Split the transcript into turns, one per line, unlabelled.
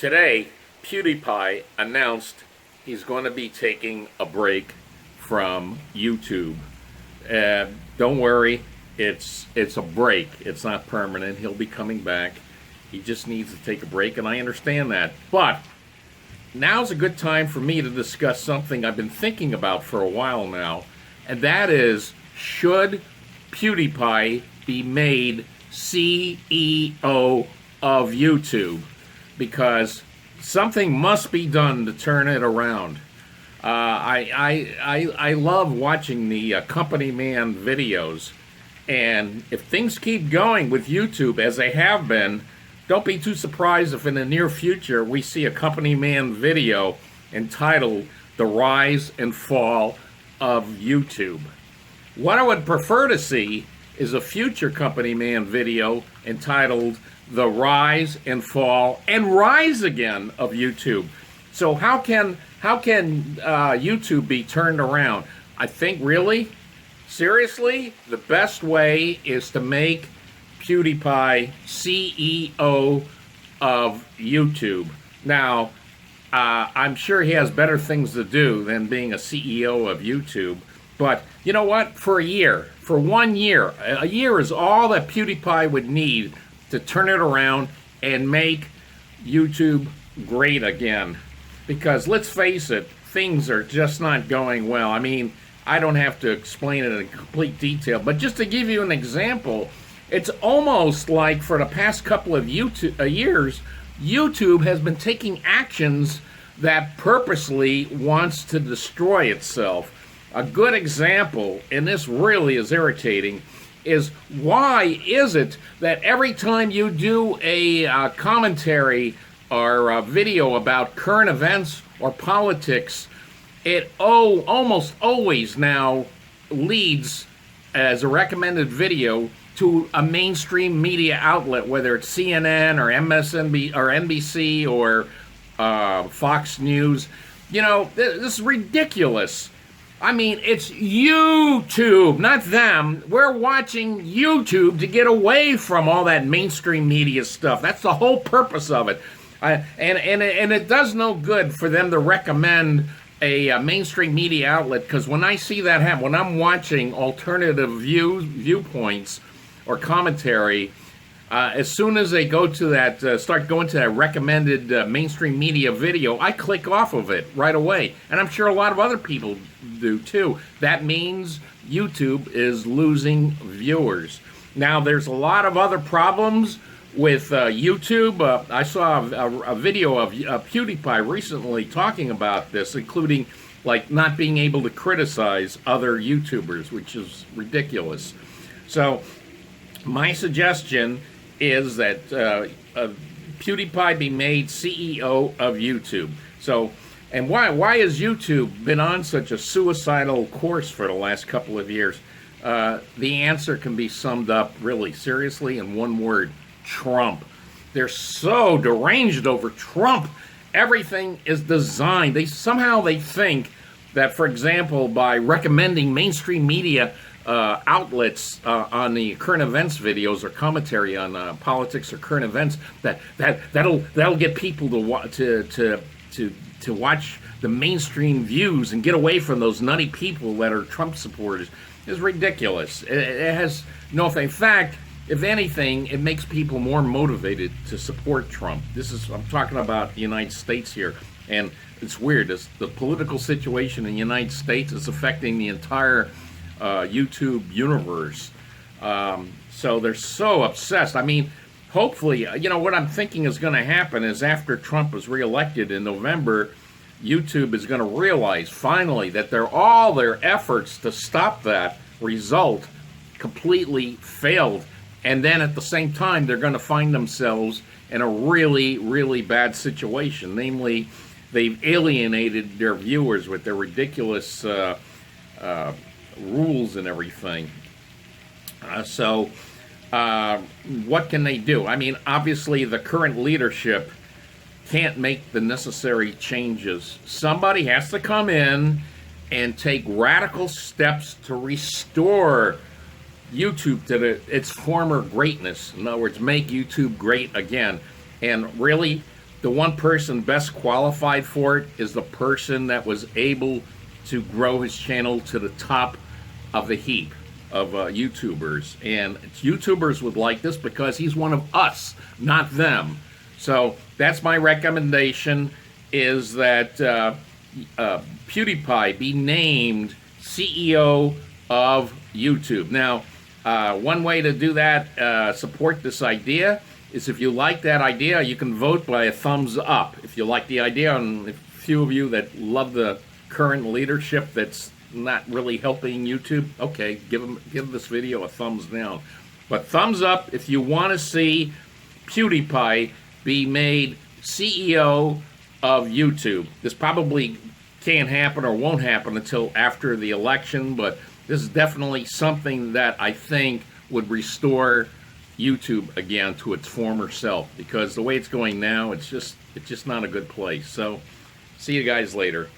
Today, PewDiePie announced he's going to be taking a break from YouTube. Don't worry, it's a break. It's not permanent. He'll be coming back. He just needs to take a break, and I understand that. But now's a good time for me to discuss something I've been thinking about for a while now, and that is, should PewDiePie be made CEO of YouTube? Because something must be done to turn it around. I love watching the company man videos, and if things keep going with YouTube as they have been, don't be too surprised if in the near future we see a company man video entitled "The Rise and Fall of YouTube." What I would prefer to see is a future company man video entitled "The Rise and Fall and Rise Again of YouTube." So how can YouTube be turned around? I think really, seriously, the best way is to make PewDiePie CEO of YouTube. Now, I'm sure he has better things to do than being a CEO of YouTube. But you know what? For 1 year, a year is all that PewDiePie would need to turn it around and make YouTube great again. Because let's face it, things are just not going well. I mean, I don't have to explain it in complete detail, but just to give you an example, it's almost like for the past couple of years, YouTube has been taking actions that purposely wants to destroy itself. A good example, and this really is irritating, is why is it that every time you do a commentary or a video about current events or politics, it almost always now leads as a recommended video to a mainstream media outlet, whether it's CNN or MSNBC or NBC or Fox News. You know, this is ridiculous. I mean, it's YouTube, not them. We're watching YouTube to get away from all that mainstream media stuff. That's the whole purpose of it. And it does no good for them to recommend a mainstream media outlet, because when I see that happen, when I'm watching alternative viewpoints or commentary, as soon as they go to that, start going to that recommended mainstream media video, I click off of it right away. And I'm sure a lot of other people do too. That means YouTube is losing viewers. Now, there's a lot of other problems with YouTube. I saw a video of PewDiePie recently talking about this, including like not being able to criticize other YouTubers, which is ridiculous. So my suggestion is that PewDiePie be made CEO of YouTube. So, and why has YouTube been on such a suicidal course for the last couple of years? The answer can be summed up really seriously in one word: Trump. They're so deranged over Trump. Everything is designed. They think that, for example, by recommending mainstream media outlets on the current events videos or commentary on politics or current events, that'll get people to watch the mainstream views and get away from those nutty people that are Trump supporters. Is ridiculous. It has no effect. In fact, if anything, it makes people more motivated to support Trump. I'm talking about the United States here, and it's weird. The political situation in the United States is affecting the entire YouTube universe. So they're so obsessed. I mean, hopefully, what I'm thinking is going to happen is after Trump is reelected in November, YouTube is going to realize finally that all their efforts to stop that result completely failed. And then at the same time, they're going to find themselves in a really, really bad situation. Namely, they've alienated their viewers with their ridiculous rules and everything. So what can they do? I mean, obviously, the current leadership can't make the necessary changes. Somebody has to come in and take radical steps to restore YouTube to its former greatness. In other words, make YouTube great again. And really, the one person best qualified for it is the person that was able to grow his channel to the top of the heap of YouTubers. And YouTubers would like this because he's one of us, not them. So that's my recommendation, is that PewDiePie be named CEO of YouTube. Now, one way to do that, support this idea, is if you like that idea, you can vote by a thumbs up. If you like the idea, and a few of you that love the current leadership that's not really helping YouTube, okay, give this video a thumbs down. But thumbs up if you want to see PewDiePie be made CEO of YouTube. This probably can't happen or won't happen until after the election, but this is definitely something that I think would restore YouTube again to its former self, because the way it's going now, it's just not a good place. So see you guys later.